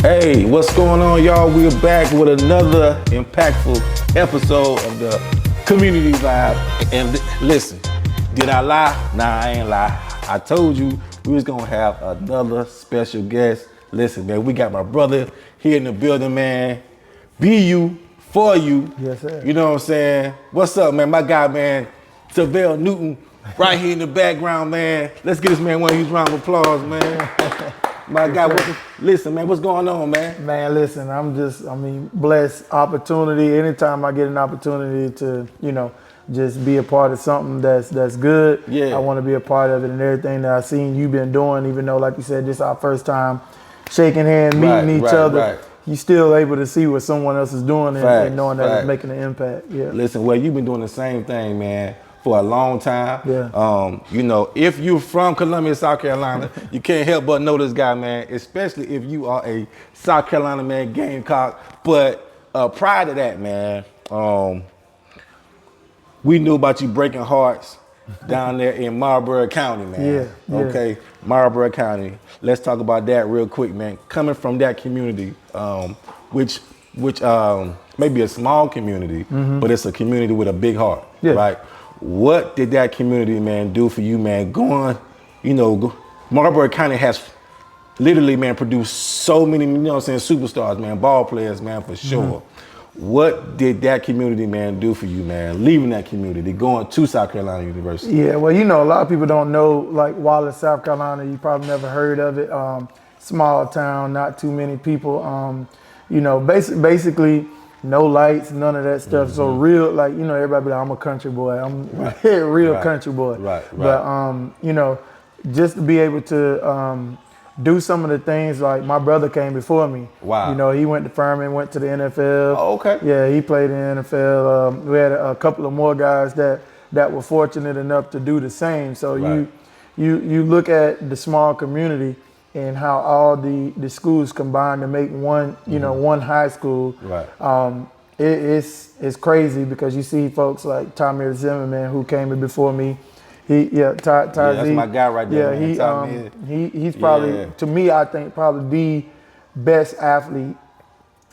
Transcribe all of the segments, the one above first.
Hey, what's going on, y'all? We're back with another impactful episode of the Community Vibe. And listen, did I lie? Nah, I ain't lie. I told you we was gonna have another special guest. Listen, man, we got my brother here in the building, man. Be you, for you. Yes, sir. You know what I'm saying? What's up, man? My guy, man, Syvelle Newton, right here in the background, man. Let's get this man one huge round of applause, man. My guy, listen, man, what's going on, man? Man, listen, blessed opportunity. Anytime I get an opportunity to, just be a part of something that's good, I want to be a part of it, and everything that I've seen you been doing, even though, like you said, this is our first time shaking hands, meeting each other. Right. You still able to see what someone else is doing and knowing that it's making an impact. Yeah. Listen, well, you've been doing the same thing, man, for a long time. Yeah. If you're from Columbia, South Carolina, you can't help but know this guy, man, especially if you are a South Carolina, man, Gamecock. But prior to that, man, we knew about you breaking hearts down there in Marlboro County, man. Yeah. Okay, Marlboro County. Let's talk about that real quick, man. Coming from that community, which may be a small community, but it's a community with a big heart, right? What did that community, man, do for you, man? Marlboro County has literally, man, produced so many, superstars, man, ball players, man, for sure. What did that community, man, do for you, man, leaving that community, going to South Carolina University? Yeah, well, a lot of people don't know, like, Wallace, South Carolina. You probably never heard of it. Small town, not too many people. Basically, no lights, none of that stuff. So real, like, everybody be like, I'm a country boy. I'm a real country boy. Right. But, just to be able to do some of the things, like my brother came before me. Wow. He went to Furman, went to the NFL. Oh, okay. Yeah, he played in the NFL. We had a couple of more guys that were fortunate enough to do the same. So you look at the small community and how all the schools combine to make one, one high school. Right. It's crazy because you see folks like Tommy Zimmerman, who came in before me. That's my guy right there. Yeah, he's probably, to me, I think probably the best athlete.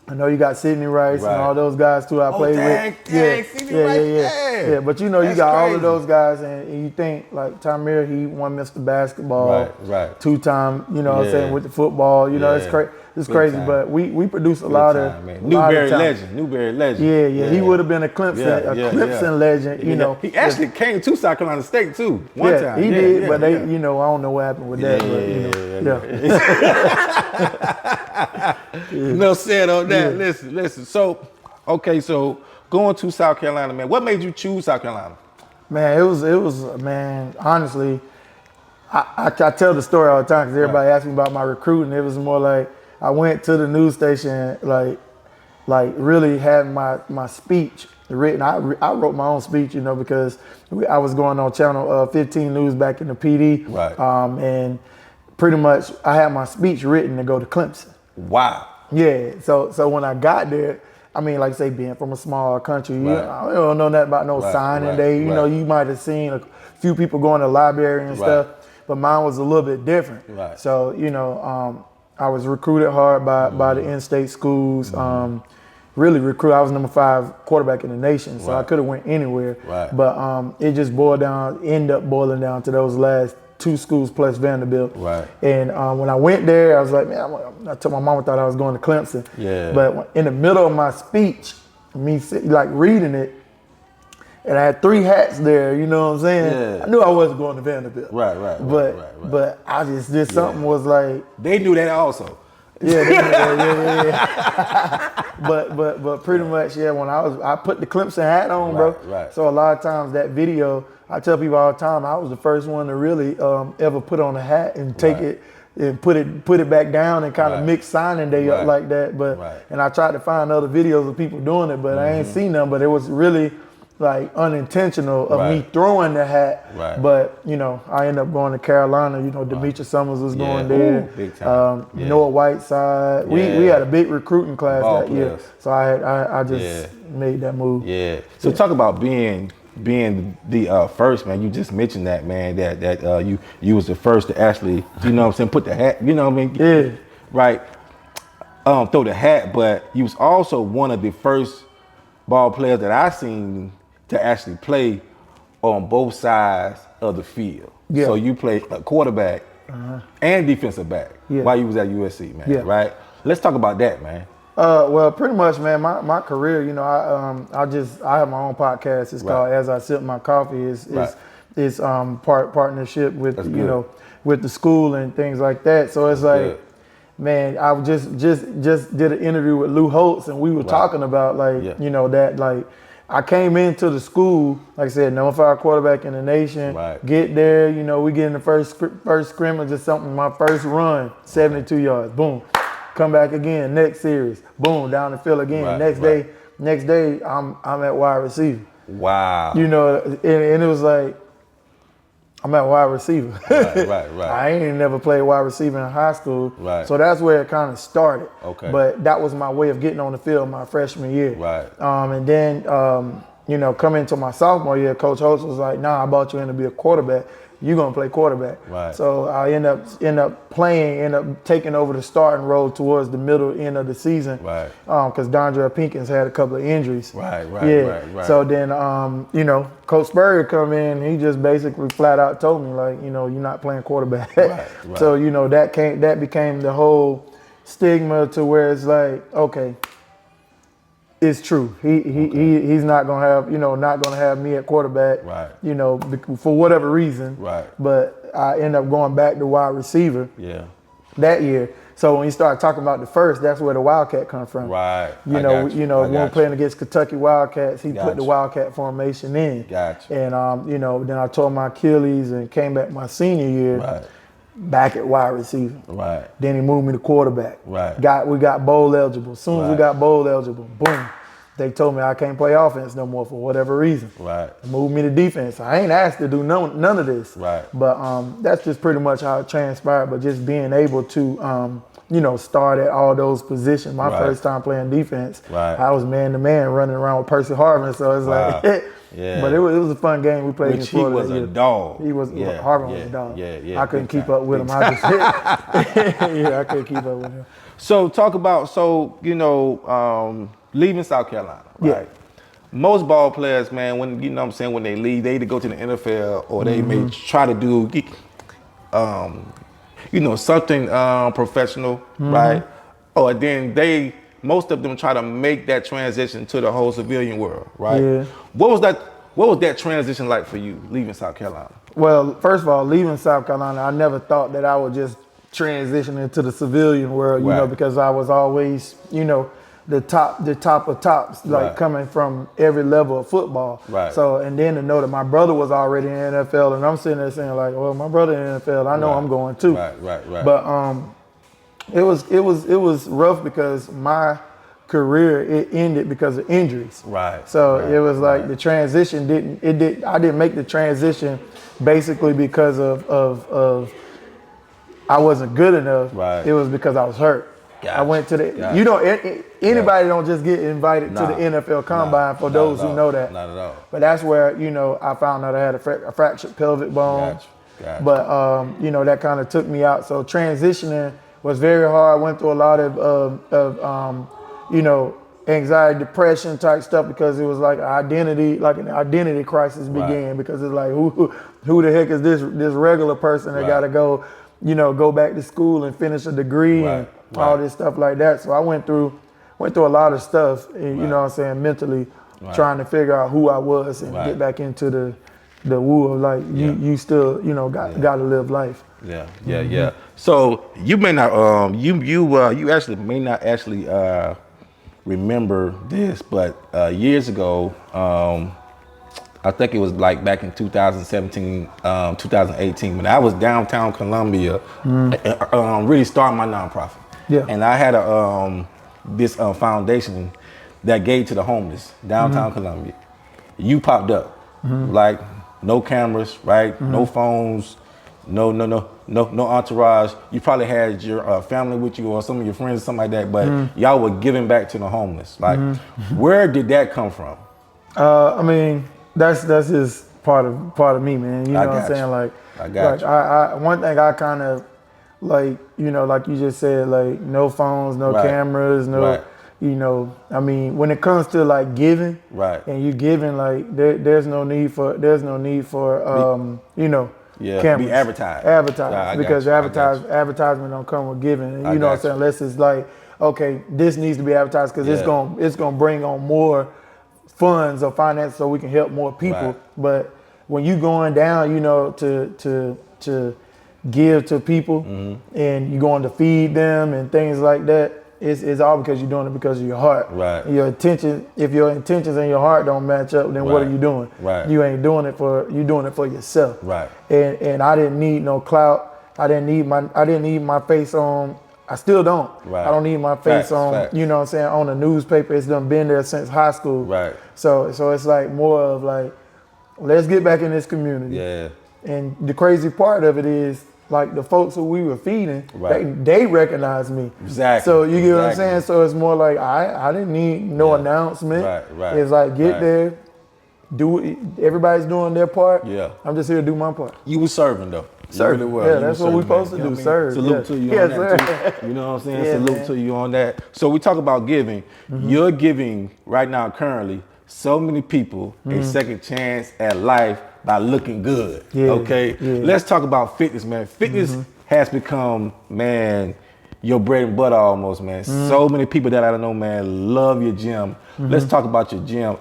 I know you got Sidney Rice and all those guys too. I played with. Yeah. But you got crazy. All of those guys, and you think like Tamir, he won Mr. Basketball, right. 2-time. What I'm saying, with the football. It's crazy. It's crazy, but we produce a lot of Newberry legend. Yeah. He would have been a Clemson legend. He actually came to South Carolina State too one time. He did, but they, I don't know what happened with that. No said on that. Listen. So going to South Carolina, man. What made you choose South Carolina? Man, it was man. Honestly, I tell the story all the time because everybody asks me about my recruiting. It was more like I went to the news station, like really had my speech written. I wrote my own speech, because I was going on Channel 15 News back in the PD. Right. And pretty much I had my speech written to go to Clemson. Wow. Yeah. So when I got there, like I say, being from a small country, I don't know nothing about no signing day. You might have seen a few people going to the library and stuff, but mine was a little bit different. Right. So, I was recruited hard by the in-state schools. Really recruited. I was number 5 quarterback in the nation, so I could have went anywhere. Right. But it just ended up boiling down to those last 2 schools plus Vanderbilt. Right. And when I went there, I was like, man, I told my mom I thought I was going to Clemson. Yeah. But in the middle of my speech, me reading it, and I had 3 hats there, you know what I'm saying? Yeah. I knew I wasn't going to Vanderbilt. Right. But I just did something was like. They knew that also. Yeah. But pretty much, when I put the Clemson hat on, bro. Right. So a lot of times that video, I tell people all the time, I was the first one to really ever put on a hat and take it and put it back down and kind of mix signing day up like that. But and I tried to find other videos of people doing it, but I ain't seen them. But it was really like unintentional of me throwing the hat. Right. But I ended up going to Carolina. Demetrius Summers was going there. Big time. Noah Whiteside. We had a big recruiting class Ball that year. players. So I just made that move. Yeah. So talk about being the first, man. You just mentioned that, man, that you was the first to actually, put the hat, Yeah. Right. throw the hat, but you was also one of the first ball players that I seen to actually play on both sides of the field. Yeah. So you played a quarterback and defensive back while you was at USC, man. Right? Let's talk about that, man. Well, pretty much, man. My career, you know, I have my own podcast. It's called As I Sip My Coffee. It's partnership with with the school and things like that. So it's like, man, I just did an interview with Lou Holtz, and we were talking about you know, that like I came into the school, like I said, #5 quarterback in the nation. Get there, you know, we get in the first scrimmage or something. My first run, 72 yards, boom. Come back again, next series, boom, down the field again. Next day, I'm at wide receiver. Wow. You know, and it was like, I'm at wide receiver. I ain't never played wide receiver in high school. So that's where it kind of started. But that was my way of getting on the field my freshman year. And then, you know, coming into my sophomore year, Coach Holtz was like, nah, I brought you in to be a quarterback. You're gonna play quarterback. So I end up taking over the starting role towards the middle end of the season. Because Dondre Pinkins had a couple of injuries. So then, you know, Coach Spurrier come in. He just basically flat out told me, like, you know, you're not playing quarterback. So you know, that became the whole stigma to where it's like, okay, it's true. He's not gonna have me at quarterback. You know, for whatever reason. But I end up going back to wide receiver. That year. So when you start talking about the first, that's where the Wildcat comes from. You know, when we're playing against Kentucky Wildcats, he put the Wildcat formation in. And you know, then I tore my Achilles and came back my senior year. Back at wide receiver. Then he moved me to quarterback. We got bowl eligible. As soon as we got bowl eligible, boom. They told me I can't play offense no more for whatever reason. Moved me to defense. I ain't asked to do none of this. But that's just pretty much how it transpired. But just being able to you know, start at all those positions. My first time playing defense, I was man-to-man running around with Percy Harvin. So it's like, but it was a fun game we played against Florida. He was a dog. He was, Harvin was a dog. I couldn't keep up with him. I couldn't keep up with him. So talk about, you know, leaving South Carolina, right? Most ball players, man, when, you know what I'm saying, when they leave, they either go to the NFL or they may try to do, you know, something professional, right? Or then most of them try to make that transition to the whole civilian world, right? What was that transition like for you, leaving South Carolina? Well, first of all, leaving South Carolina, I never thought that I would just transition into the civilian world, you know, because I was always, you know, the top of tops, like coming from every level of football. So, and then to know that my brother was already in the NFL, and I'm sitting there saying like, well, my brother in the NFL, I know I'm going too. But it was rough because my career, it ended because of injuries. So it was like the transition I didn't make the transition basically because of I wasn't good enough. It was because I was hurt. I went to the, you know, anybody don't just get invited to the NFL Combine for those who know that. Not at all. But that's where, you know, I found out I had a fractured pelvic bone. But, you know, that kind of took me out. So transitioning was very hard. I went through a lot of you know, anxiety, depression type stuff because it was like an identity crisis began because it's like, who the heck is this regular person that got to go, you know, go back to school and finish a degree and all this stuff like that. So I went through a lot of stuff, and, you know what I'm saying, mentally trying to figure out who I was and get back into the woo of like, you still, you know, got to live life. So you may not, you actually may not actually remember this, but years ago, I think it was like back in 2017, 2018, when I was downtown Columbia, really starting my nonprofit. And I had this foundation that gave to the homeless downtown Columbia. You popped up, like no cameras, right? No phones, no entourage. You probably had your family with you or some of your friends or something like that, but y'all were giving back to the homeless. Like, where did that come from? I mean, that's just part of me, man. You know what I'm saying? Like, one thing I kind of like, you know, like you just said, like no phones, no cameras, no, you know, I mean, when it comes to like giving, and you giving, like there's no need for you know, cameras. Be advertised. Because advertisement don't come with giving. And, you know what I'm saying? Unless it's like, okay, this needs to be advertised because it's gonna bring on more funds or finance so we can help more people. But when you going down, you know, to give to people and you're going to feed them and things like that, it's all because you're doing it because of your heart. Your intention, if your intentions and your heart don't match up, then what are you doing? You ain't doing it you're doing it for yourself. And I didn't need no clout. I didn't need my face on. I still don't. I don't need my face on, you know what I'm saying, on a newspaper. It's done been there since high school. So it's like more of like, let's get back in this community. And the crazy part of it is, like the folks who we were feeding, they recognize me. So you get what I'm saying? So it's more like I didn't need no announcement. It's like get there, do it. Everybody's doing their part. I'm just here to do my part. You were serving though. Serving. Really well. That's what we're supposed to do. Serve. Salute to you on that too. You know what I'm saying? Salute to you on that. So we talk about giving. You're giving right now currently so many people a second chance at life by looking good. Let's talk about fitness, man. Fitness has become, man, your bread and butter almost, man. So many people that I know, man, love your gym. Let's talk about your gym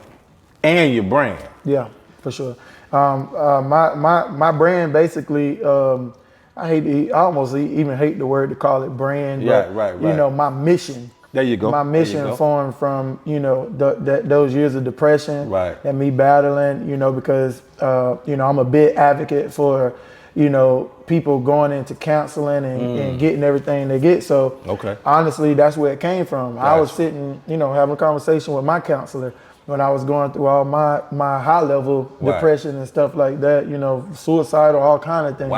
and your brand. Yeah, for sure. My brand basically, I almost even hate the word to call it brand, but you know, my mission. There you go. My mission formed from, you know, those years of depression and me battling, you know, because, you know, I'm a big advocate for, you know, people going into counseling and getting everything they get. So honestly, that's where it came from. I was sitting, you know, having a conversation with my counselor when I was going through all my high level depression and stuff like that, you know, suicidal, all kind of things.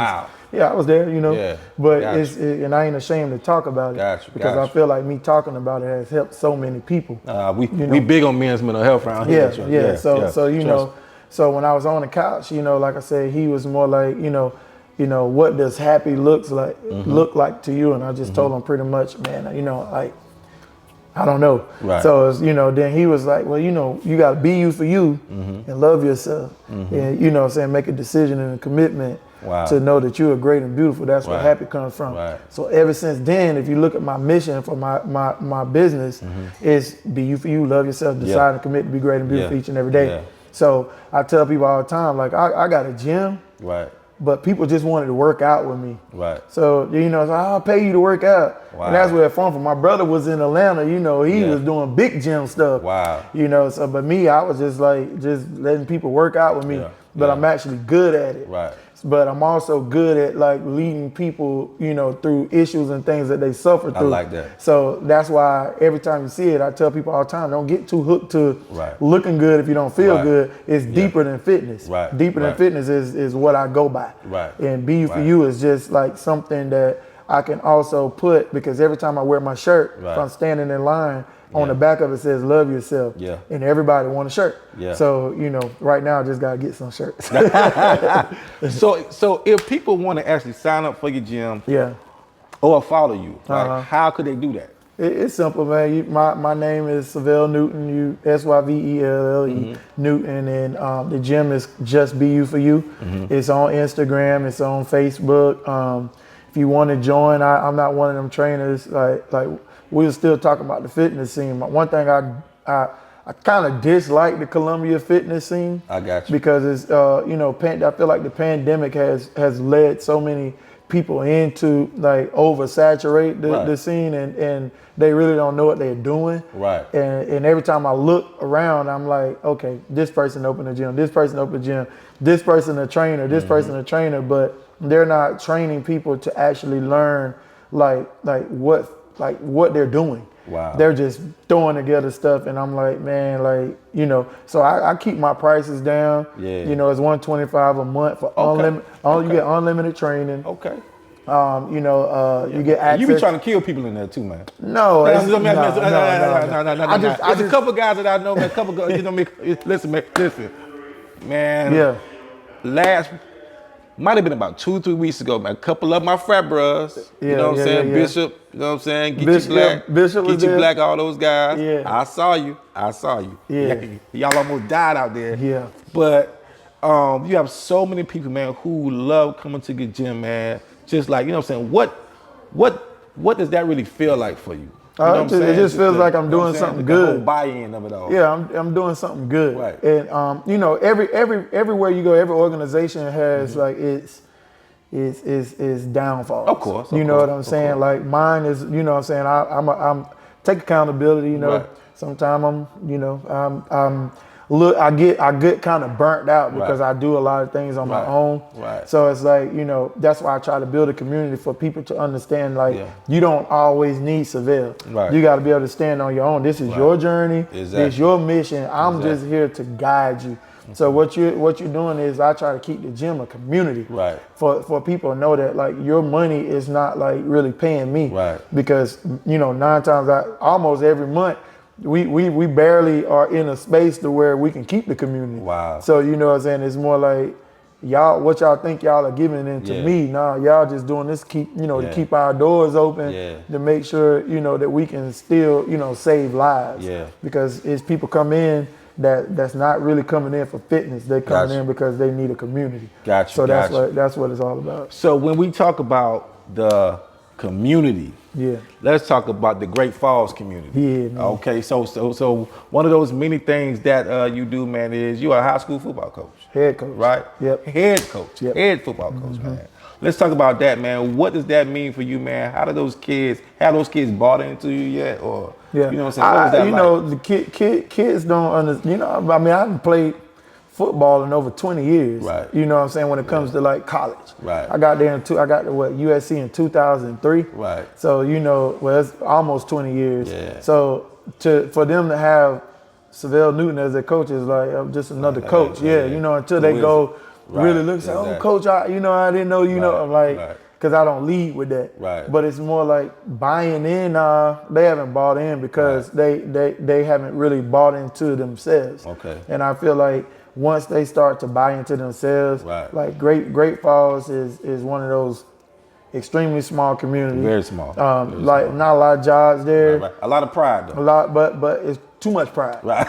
Yeah, I was there, you know, but and I ain't ashamed to talk about it because I feel like me talking about it has helped so many people. We big on men's mental health around here. So you know, so when I was on the couch, you know, like I said, he was more like, you know, what does happy look like to you? And I just told him pretty much, man, you know, like, I don't know. So, you know, then he was like, well, you know, you got to be you for you and love yourself. And, you know what I'm saying, make a decision and a commitment to know that you are great and beautiful. That's where happy comes from. So ever since then, if you look at my mission for my business, is be you for you, love yourself, decide and commit to be great and beautiful each and every day. So I tell people all the time, like, I got a gym. But people just wanted to work out with me. So, you know, so I'll pay you to work out. And that's where it from. My brother was in Atlanta, you know, he was doing big gym stuff. You know, so, but me, I was just like, just letting people work out with me. But I'm actually good at it. But I'm also good at like leading people, you know, through issues and things that they suffer through. I like that. So that's why every time you see it, I tell people all the time, don't get too hooked to looking good if you don't feel good. It's deeper than fitness. Deeper than fitness is what I go by. And be you for you is just like something that I can also put, because every time I wear my shirt, if I'm standing in line, on the back of it says love yourself. And everybody want a shirt. So, you know, right now I just gotta get some shirts. So if people want to actually sign up for your gym or follow you, how could they do that? It's simple, man. My name is Syvelle Newton, Syvelle Newton, and the gym is just Be You For You. It's on Instagram, it's on Facebook. If you want to join, I'm not one of them trainers. Like we're still talking about the fitness scene. One thing I kind of dislike the Columbia fitness scene. I got you. Because it's you know, I feel like the pandemic has led so many people into like oversaturate the scene, and they really don't know what they're doing. And every time I look around, I'm like, okay, this person opened a gym, this person opened a gym, this person a trainer, this person a trainer, but they're not training people to actually learn like what they're doing. They're just throwing together stuff, and I'm like, man, like, you know, so I keep my prices down. You know, it's $125 a month for unlimited. You get unlimited training. You know, you get access. You be trying to kill people in there too, man. No, I just a couple guys that I know, man. Couple guys, you know me. Listen, man. Last might have been about 2-3 weeks ago, man. A couple of my frat bros, you know what I'm saying? Bishop, you know what I'm saying? Get you black, all those guys. Yeah. I saw you. Yeah. Y'all almost died out there. Yeah. But you have so many people, man, who love coming to the gym, man. Just like, you know what I'm saying? What does that really feel like for you? You know it just feels like I'm doing something good. The whole buy-in of it all. Yeah, I'm doing something good. Right. And you know, everywhere you go, every organization has like its downfalls. Of course. You know what I'm saying? Like mine is, you know what I'm saying, I'm take accountability, you know. Right. Sometimes I get kind of burnt out because I do a lot of things on my own. Right. So it's like, you know, that's why I try to build a community for people to understand, like, you don't always need Syvelle. Right. You got to be able to stand on your own. This is your journey. Exactly. It's your mission. I'm just here to guide you. So what you're doing is I try to keep the gym a community. Right. For people to know that, like, your money is not like really paying me. Right. Because, you know, 9 times out, almost every month, we barely are in a space to where we can keep the community. Wow. So, you know what I'm saying? It's more like, what y'all think y'all are giving into me. Nah, y'all just doing this to keep our doors open, to make sure, you know, that we can still, you know, save lives. Yeah. Because as people come in that's not really coming in for fitness, they coming in because they need a community. Gotcha. So that's what it's all about. So when we talk about the community, let's talk about the Great Falls community. Yeah, man. Okay, so one of those many things that you do, man, is you are a high school football coach. Head coach. Right? Yep. Head coach. Yep. Head football coach, man. Let's talk about that, man. What does that mean for you, man? How do those kids bought into you yet? Or you know what I'm saying? What was that like? Know, the kids don't understand. You know, I mean, I haven't played football in over 20 years. Right. You know what I'm saying? When it comes to like college. Right. I got to USC in 2003. Right. So, you know, it's almost 20 years. Yeah. So for them to have Syvelle Newton as their coach is like, I'm just another coach. Yeah. You know, until they go really look, say, oh, coach, I didn't know, you know, I'm like, because I don't lead with that. Right. But it's more like buying in. They haven't bought in because they haven't really bought into themselves. Okay. And I feel like once they start to buy into themselves, like Great Falls is one of those extremely small communities. Very small. Not a lot of jobs there. Right. A lot of pride though. A lot, but it's too much pride. Right.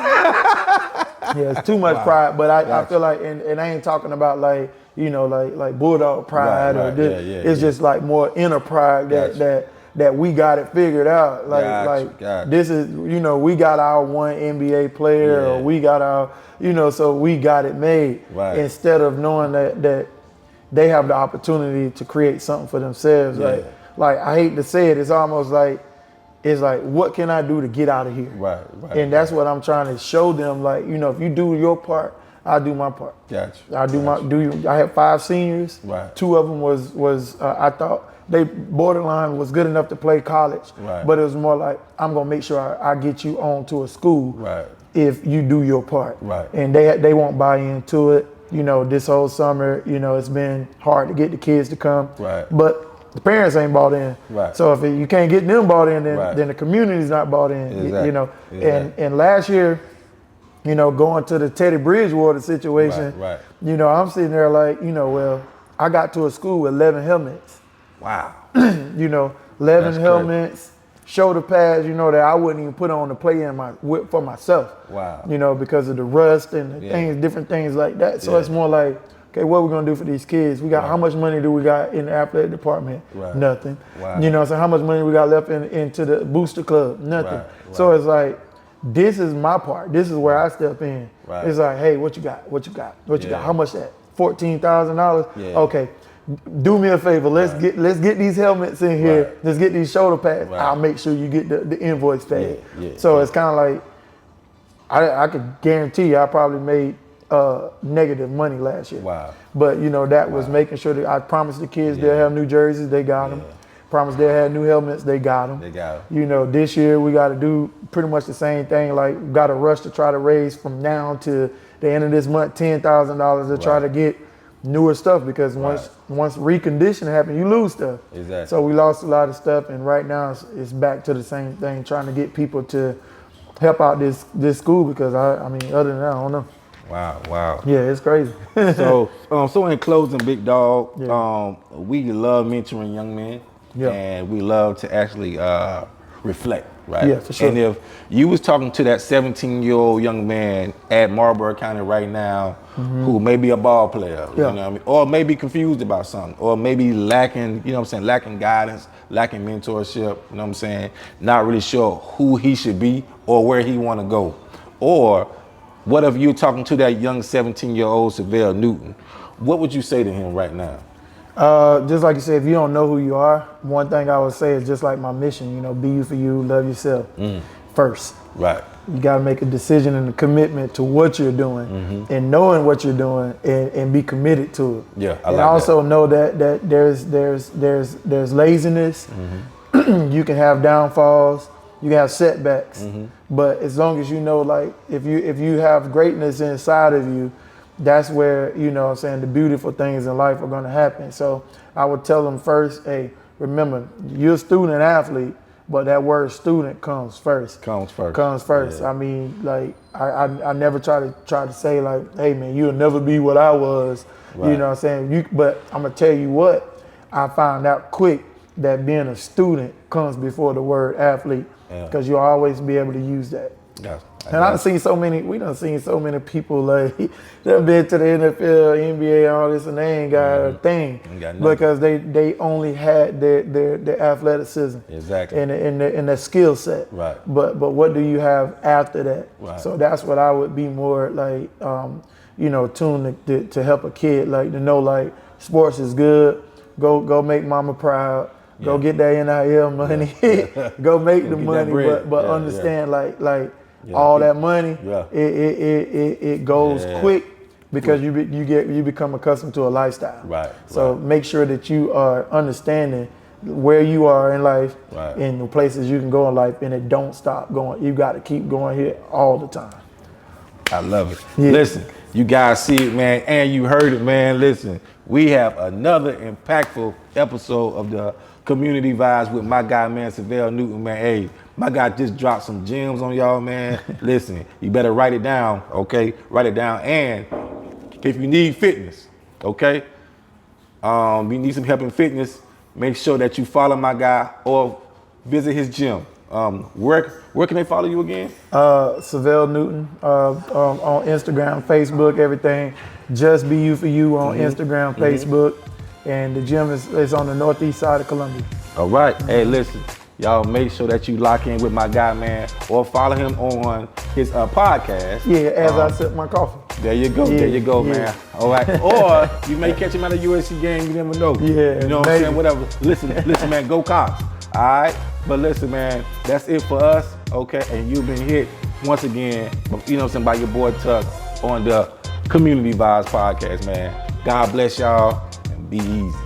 Yeah, it's too much pride. But I feel like, and I ain't talking about like, you know, like bulldog pride or this. It's just like more inner pride that we got it figured out. Like this is, you know, we got our one NBA player or we got our, you know, so we got it made. Right. Instead of knowing that they have the opportunity to create something for themselves. Like I hate to say it, it's almost like, what can I do to get out of here? Right. And that's what I'm trying to show them. Like, you know, if you do your part, I'll do my part. Gotcha. I had 5 seniors. Right. 2 of them was I thought they borderline was good enough to play college. Right. But it was more like, I'm gonna make sure I get you on to a school. Right. If you do your part. Right. And they won't buy into it. You know, this whole summer, you know, it's been hard to get the kids to come. Right. But the parents ain't bought in. Right. So if you can't get them bought in, then the community's not bought in. Exactly. You know. Exactly. And last year, you know, going to the Teddy Bridgewater situation, you know, I'm sitting there like, you know, well, I got to a school with 11 helmets. Wow. You know, 11 helmets, shoulder pads, you know, that I wouldn't even put on to play for myself. Wow. You know, because of the rust and the things, different things like that. So it's more like, okay, what are we gonna do for these kids? We got how much money do we got in the athletic department? Right. Nothing. Wow. You know, so how much money we got left into the booster club? Nothing. Right. So it's like, this is my part. This is where I step in. Right. It's like, hey, what you got? What you got? What you got? How much that? $14,000. Yeah. Okay, do me a favor. Let's get these helmets in here. Right. Let's get these shoulder pads. Right. I'll make sure you get the invoice paid. So it's kind of like, I could guarantee you, I probably made negative money last year. Wow. But you know, that was making sure that I promised the kids they'll have new jerseys. They got them. Promised they had new helmets, they got them. You know, this year we got to do pretty much the same thing. Like, we got to rush to try to raise from now to the end of this month $10,000 to try to get newer stuff, because once reconditioning happens, you lose stuff. Exactly. So we lost a lot of stuff, and right now it's back to the same thing, trying to get people to help out this school, because I mean, other than that, I don't know. Wow. Yeah, it's crazy. So in closing, big dog, Yeah. we love mentoring young men, and we love to actually reflect, right? Yeah, for sure. And if you was talking to that 17-year-old young man at Marlboro County right now, who may be a ball player, you know what I mean, or may be confused about something, or maybe lacking, you know what I'm saying, lacking guidance, lacking mentorship, you know what I'm saying, not really sure who he should be or where he want to go, or what if you're talking to that young 17-year-old Syvelle Newton? What would you say to him right now? Just like you said, if you don't know who you are, one thing I would say is just like my mission, be you for you, love yourself first. Right. You got to make a decision and a commitment to what you're doing and knowing what you're doing and be committed to it. Yeah, and also know that there's laziness. You can have downfalls. You can have setbacks. But as long as you know, like, if you have greatness inside of you, that's where, the beautiful things in life are going to happen. So I would tell them first, hey, remember, you're a student athlete, but that word student comes first. Comes first. Yeah. I mean, like, I never try to say, like, hey, man, you'll never be what I was. Right. You know what I'm saying? But I'm going to tell you what, I found out quick that being a student comes before the word athlete, because you'll always be able to use that. Yeah. And we done seen so many people, like, they've been to the NFL, NBA, all this, and they ain't got a thing because they only had their athleticism, exactly, and their skill set. Right. But what do you have after that? Right. So that's what I would be more like, tuned to help a kid, like, to know, like, sports is good. Go make mama proud. Go get that NIL money. Go make the money, but understand, like. All that money, it goes quick because you become accustomed to a lifestyle. Right. So make sure that you are understanding where you are in life and the places you can go in life, and it don't stop going. You got to keep going here all the time. I love it. Yeah. Listen, you guys see it, man, and you heard it, man. Listen, we have another impactful episode of the Community Vibes with my guy, man, Syvelle Newton, man. Hey, my guy just dropped some gems on y'all, man. Listen, you better write it down, okay? Write it down. And if you need fitness, okay? You need some help in fitness, make sure that you follow my guy or visit his gym. Where can they follow you again? Syvelle Newton on Instagram, Facebook, everything. Just Be You For You on Instagram, Facebook. And the gym is on the northeast side of Columbia. All right. Hey, listen. Y'all make sure that you lock in with my guy, man, or follow him on his podcast. Yeah, as I sip my coffee. There you go, man. All right. Or you may catch him at a USC game, you never know. Yeah, you know what I'm saying? Whatever. Listen, man, go Cops. All right? But listen, man, that's it for us, okay? And you've been hit once again, you know what I'm saying, by your boy Tuck on the Community Vibes podcast, man. God bless y'all and be easy.